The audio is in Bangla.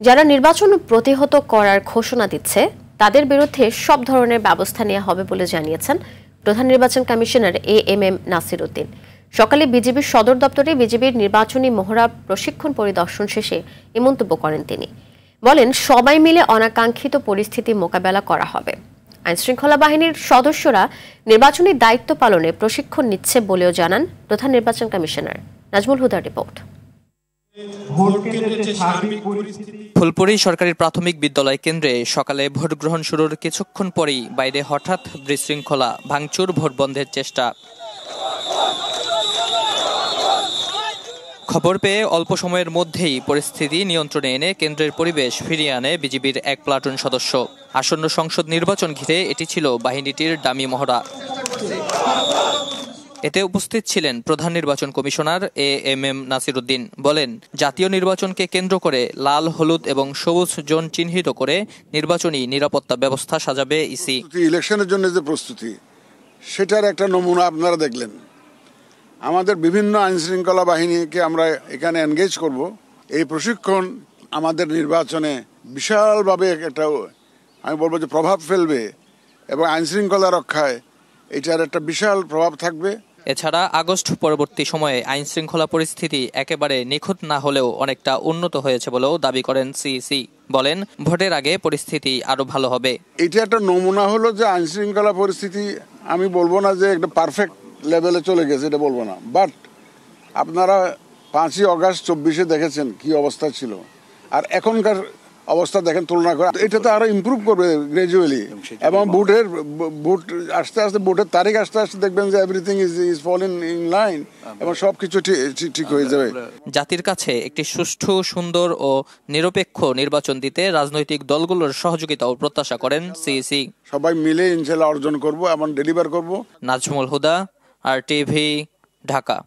যারা নির্বাচন প্রতিহত করার ঘোষণা দিচ্ছে তাদের বিরুদ্ধে সব ধরনের ব্যবস্থা নেওয়া হবে বলে জানিয়েছেন প্রধান নির্বাচন কমিশনার এএমএম নাসির উদ্দিন। সকালে বিজেপির সদর দপ্তরে বিজেপির নির্বাচনী মহড়া প্রশিক্ষণ পরিদর্শন শেষে এ মন্তব্য করেন তিনি। বলেন, সবাই মিলে অনাকাঙ্ক্ষিত পরিস্থিতি মোকাবেলা করা হবে। আইনশৃঙ্খলা বাহিনীর সদস্যরা নির্বাচনী দায়িত্ব পালনে প্রশিক্ষণ নিচ্ছে বলেও জানান প্রধান নির্বাচন কমিশনার। নাজমুল হুদার রিপোর্ট। ফুলপুরি সরকারি প্রাথমিক বিদ্যালয় কেন্দ্রে সকালে ভোট গ্রহণ শুরুর কিছুক্ষণ পরেই বাইরে হঠাৎ বিশৃঙ্খলা, ভাঙচুর, ভোট বন্ধের চেষ্টা। খবর পেয়ে অল্প সময়ের মধ্যেই পরিস্থিতি নিয়ন্ত্রণে এনে কেন্দ্রের পরিবেশ ফিরিয়ে আনে বিজিবির এক প্লাটুন সদস্য। আসন্ন সংসদ নির্বাচন ঘিরে এটি ছিল বাহিনীটির ডামি মহড়া। এতে উপস্থিত ছিলেন প্রধান নির্বাচন কমিশনার এএমএম নাসির উদ্দিন। বলেন, জাতীয় নির্বাচনকে কেন্দ্র করে লাল, হলুদ এবং সবুজ জোন চিহ্নিত করে নির্বাচনী নিরাপত্তা ব্যবস্থা সাজাবে ইসি। ইলেকশনের জন্য যে প্রস্তুতি, সেটার একটা নমুনা আপনারা দেখলেন। আমাদের বিভিন্ন আইন শৃঙ্খলা বাহিনীকে আমরা এখানে এনগেজ করব। এই প্রশিক্ষণ আমাদের নির্বাচনে বিশালভাবে একটা, আমি বলবো যে, প্রভাব ফেলবে এবং আইন শৃঙ্খলা রক্ষায় এটার একটা বিশাল প্রভাব থাকবে। এছাড়া আগস্ট পরবর্তী সময়ে আইন শৃঙ্খলা পরিস্থিতি একেবারে নিখুঁত না হলেও অনেকটা উন্নত হয়েছে বলেও দাবি করেন সিইসি। বলেন, ভোটের আগে পরিস্থিতি আরো ভালো হবে। এটা একটা নমুনা হলো যে আইন শৃঙ্খলা পরিস্থিতি, আমি বলবো না যে একটা পারফেক্ট লেভেলে চলে গেছে, এটা বলবো না, বাট আপনারা 5ই আগস্ট 24-এ দেখেছেন কি অবস্থা ছিল, আর এখনকার অবস্থা দেখেন তুলনা করে, এটা তো আরো ইমপ্রুভ করবে গ্রাজুয়ালি। এবং ভোট আস্তে আস্তে, ভোটের তারিখ আস্তে আস্তে দেখবেন যে everything is falling in line এবং সবকিছু ঠিক হয়ে যাবে। জাতির কাছে একটি সুষ্ঠু, সুন্দর ও নিরপেক্ষ নির্বাচন দিতে রাজনৈতিক দলগুলোর সহযোগিতাও প্রত্যাশা করেন সিইসি। সবাই মিলে ইনশাআল্লাহ অর্জন করব এবং ডেলিভার করব। নাজমুল হুদা, RTV, ঢাকা।